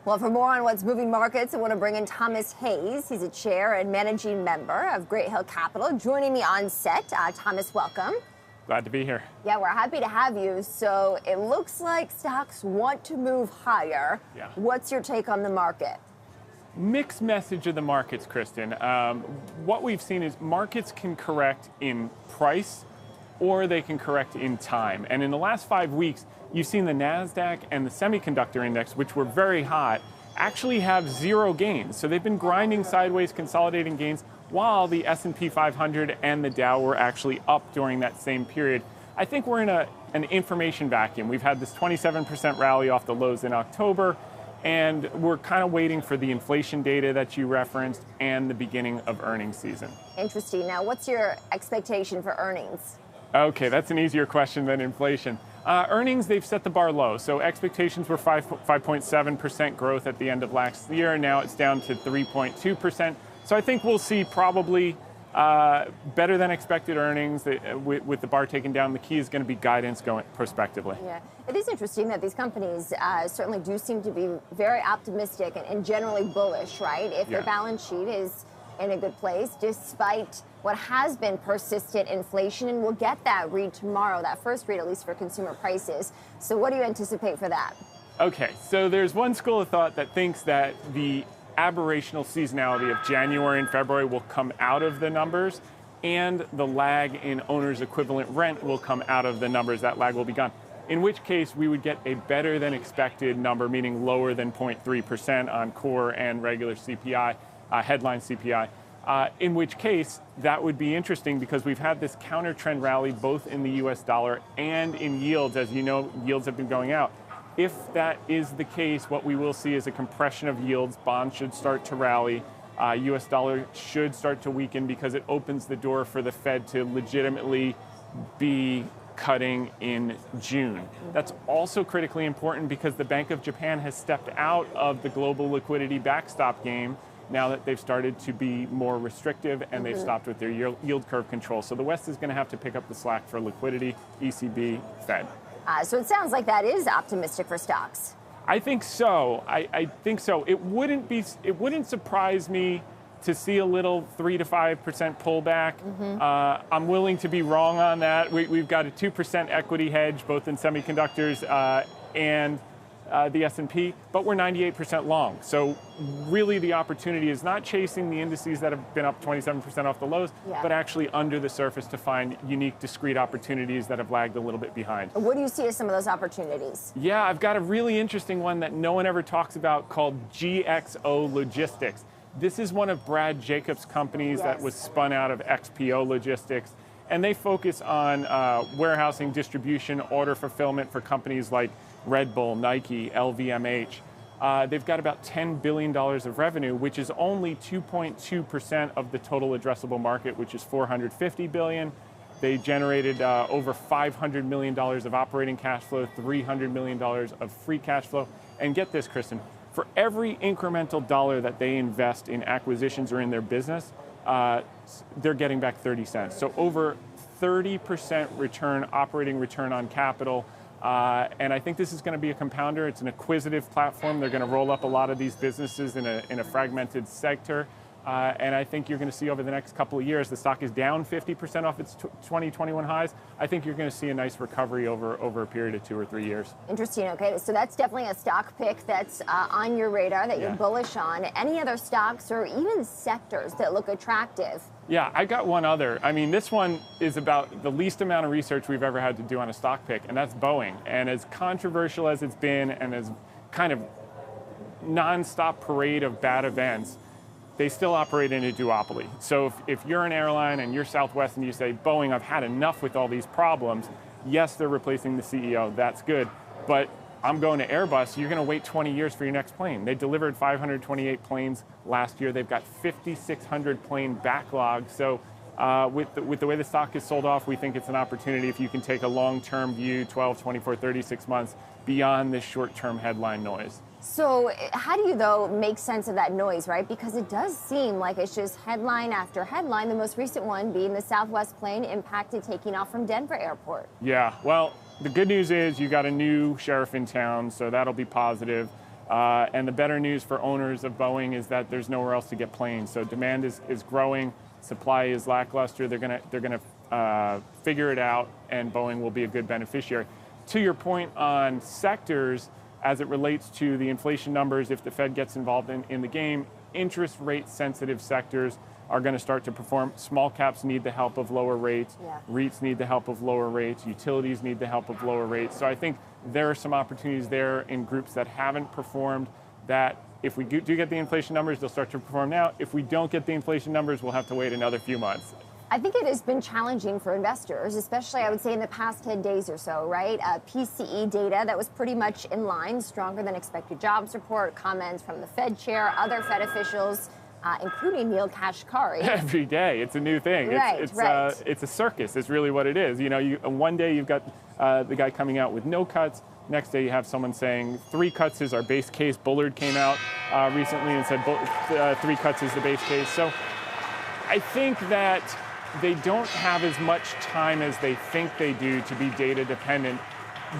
Well, for more on what's moving markets, I want to bring in Thomas Hayes. He's a chair and managing member of Great Hill Capital, joining me on set. Thomas, welcome. Glad to be here. Yeah, we're happy to have you. So it looks like stocks want to move higher. Yeah. What's your take on the market? Mixed message of the markets, Kristen. What we've seen is markets can correct in price or they can correct in time. And in the last 5 weeks, you've seen the NASDAQ and the semiconductor index, which were very hot, actually have zero gains. So they've been grinding sideways, consolidating gains, while the S&P 500 and the Dow were actually up during that same period. I think we're in an information vacuum. We've had this 27% rally off the lows in October, and we're kind of waiting for the inflation data that you referenced and the beginning of earnings season. Interesting. Now, what's your expectation for earnings? Okay, that's an easier question than inflation. Earnings, they've set the bar low. So expectations were 5.7% growth at the end of last year. Now it's down to 3.2%. So I think we'll see probably better than expected earnings with the bar taken down. The key is going to be guidance going prospectively. Yeah, it is interesting that these companies certainly do seem to be very optimistic and generally bullish, right? If their balance sheet is in a good place, despite what has been persistent inflation, and we'll get that read tomorrow, that first read, at least for consumer prices. So what do you anticipate for that? Okay, so there's one school of thought that thinks that the aberrational seasonality of January and February will come out of the numbers, and the lag in owner's equivalent rent will come out of the numbers. That lag will be gone. In which case, we would get a better than expected number, meaning lower than 0.3% on core and regular CPI, headline CPI. In which case, that would be interesting because we've had this counter trend rally both in the US dollar and in yields. As you know, yields have been going out. If that is the case, what we will see is a compression of yields. Bonds should start to rally. US dollar should start to weaken because it opens the door for the Fed to legitimately be cutting in June. That's also critically important because the Bank of Japan has stepped out of the global liquidity backstop game now that they've started to be more restrictive and they've stopped with their yield curve control. So the West is going to have to pick up the slack for liquidity, ECB, Fed. So it sounds like that is optimistic for stocks. I think so. I think so. It wouldn't surprise me to see a little 3 to 5% pullback. I'm willing to be wrong on that. We've got a 2% equity hedge, both in semiconductors and the S&P, but we're 98% long. So really the opportunity is not chasing the indices that have been up 27% off the lows, but actually under the surface to find unique, discrete opportunities that have lagged a little bit behind. What do you see as some of those opportunities? Yeah, I've got a really interesting one that no one ever talks about called GXO Logistics. This is one of Brad Jacobs' companies that was spun out of XPO Logistics, and they focus on warehousing, distribution, order fulfillment for companies like Red Bull, Nike, LVMH. They've got about $10 billion of revenue, which is only 2.2% of the total addressable market, which is $450 billion. They generated over $500 million of operating cash flow, $300 million of free cash flow. And get this, Kristen, for every incremental dollar that they invest in acquisitions or in their business, they're getting back 30 cents. So over 30% return, operating return on capital. And I think this is going to be a compounder. It's an acquisitive platform. They're going to roll up a lot of these businesses in a fragmented sector. And I think you're going to see over the next couple of years, the stock is down 50% off its 2021 highs. I think you're going to see a nice recovery over a period of 2 or 3 years. Interesting. Okay, so that's definitely a stock pick that's on your radar that you're bullish on. Any other stocks or even sectors that look attractive? Yeah, I got one other. I mean, this one is about the least amount of research we've ever had to do on a stock pick, and that's Boeing. And as controversial as it's been and as kind of nonstop parade of bad events, they still operate in a duopoly. So if you're an airline and you're Southwest and you say, Boeing, I've had enough with all these problems, yes, they're replacing the CEO, that's good, but I'm going to Airbus, you're going to wait 20 years for your next plane. They delivered 528 planes last year. They've got 5,600 plane backlog. So with the way the stock is sold off, we think it's an opportunity if you can take a long-term view, 12, 24, 36 months, beyond this short-term headline noise. So how do you, though, make sense of that noise, right? Because it does seem like it's just headline after headline, the most recent one being the Southwest plane impacted taking off from Denver Airport. Yeah, well, the good news is you got a new sheriff in town, so that'll be positive. And the better news for owners of Boeing is that there's nowhere else to get planes. So demand is growing, supply is lackluster. They're gonna figure it out, and Boeing will be a good beneficiary. To your point on sectors, as it relates to the inflation numbers, if the Fed gets involved in the game, interest rate sensitive sectors are going to start to perform. Small caps need the help of lower rates. Yeah. REITs need the help of lower rates. Utilities need the help of lower rates. So I think there are some opportunities there in groups that haven't performed that if we do get the inflation numbers, they'll start to perform now. If we don't get the inflation numbers, we'll have to wait another few months. I think it has been challenging for investors, especially I would say in the past 10 days or so, right? PCE data that was pretty much in line, stronger than expected jobs report, comments from the Fed chair, other Fed officials, including Neil Kashkari. Every day, it's a new thing. Right, it's a circus, is really what it is. You know, one day you've got the guy coming out with no cuts. Next day you have someone saying 3 cuts is our base case. Bullard came out recently and said 3 cuts is the base case. So I think that they don't have as much time as they think they do to be data dependent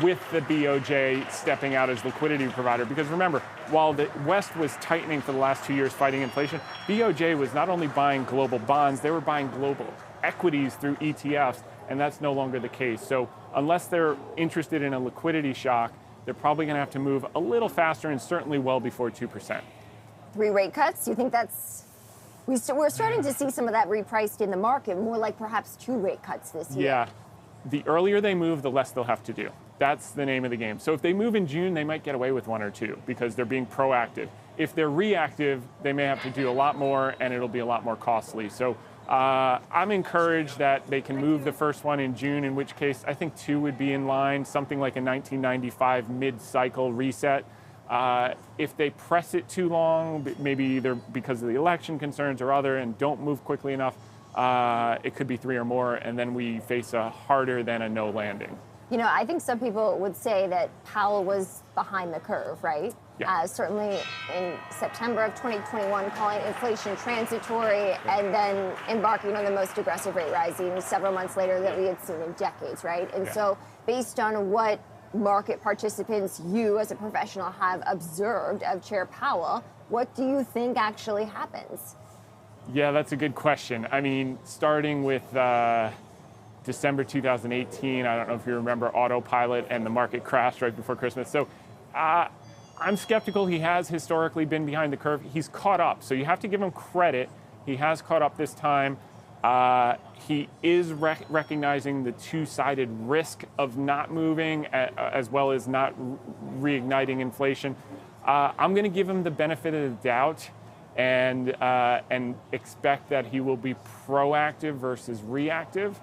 with the BOJ stepping out as liquidity provider. Because remember, while the West was tightening for the last 2 years fighting inflation, BOJ was not only buying global bonds, they were buying global equities through ETFs, and that's no longer the case. So unless they're interested in a liquidity shock, they're probably going to have to move a little faster and certainly well before 2%. 3 rate cuts, you think that's... We're starting to see some of that repriced in the market, more like perhaps 2 rate cuts this year. Yeah, the earlier they move, the less they'll have to do. That's the name of the game. So if they move in June, they might get away with 1 or 2 because they're being proactive. If they're reactive, they may have to do a lot more and it'll be a lot more costly. So I'm encouraged that they can move the first one in June, in which case I think 2 would be in line, something like a 1995 mid-cycle reset. If they press it too long, maybe either because of the election concerns or other, and don't move quickly enough, it could be 3 or more, and then we face a harder than a no landing. You know, I think some people would say that Powell was behind the curve, right? Yeah. Certainly in September of 2021, calling inflation transitory and then embarking on the most aggressive rate rising several months later that we had seen in decades, right? And so based on what market participants, you as a professional, have observed of Chair Powell, what do you think actually happens? Yeah, that's a good question. I mean, starting with December 2018, I don't know if you remember autopilot and the market crashed right before Christmas. So I'm skeptical. He has historically been behind the curve. He's caught up, so you have to give him credit. He has caught up this time. He is recognizing the two-sided risk of not moving as well as not reigniting inflation. I'm going to give him the benefit of the doubt and expect that he will be proactive versus reactive.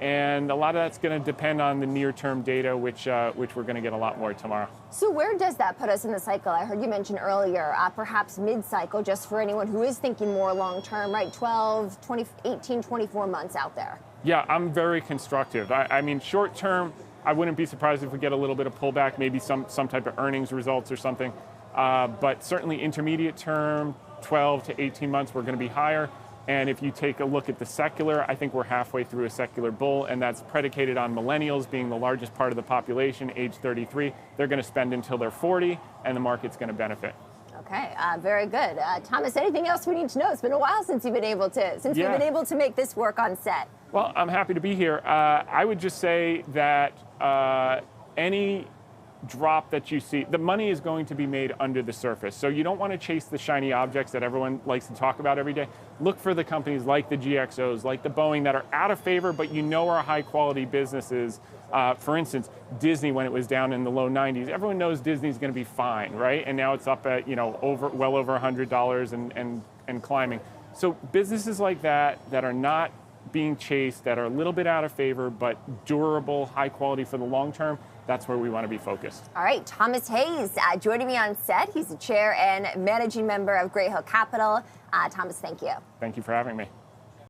And a lot of that's going to depend on the near-term data, which we're going to get a lot more tomorrow. So where does that put us in the cycle? I heard you mention earlier, perhaps mid-cycle, just for anyone who is thinking more long-term, right? 12, 20, 18, 24 months out there. Yeah, I'm very constructive. I mean, short-term, I wouldn't be surprised if we get a little bit of pullback, maybe some type of earnings results or something. But certainly intermediate term, 12 to 18 months, we're going to be higher. And if you take a look at the secular, I think we're halfway through a secular bull, and that's predicated on millennials being the largest part of the population, age 33. They're going to spend until they're 40, and the market's going to benefit. Okay, very good. Thomas, anything else we need to know? It's been a while since we've been able to make this work on set. Well, I'm happy to be here. I would just say that any drop that you see, the money is going to be made under the surface. So you don't want to chase the shiny objects that everyone likes to talk about every day. Look for the companies like the GXOs, like the Boeing, that are out of favor, but you know are high quality businesses. For instance, Disney, when it was down in the low 90s, everyone knows Disney's going to be fine, right? And now it's up at, well over $100 and climbing. So businesses like that are not being chased, that are a little bit out of favor, but durable, high quality for the long term, that's where we want to be focused. All right, Thomas Hayes joining me on set. He's the chair and managing member of Grey Hill Capital. Thomas, thank you. Thank you for having me.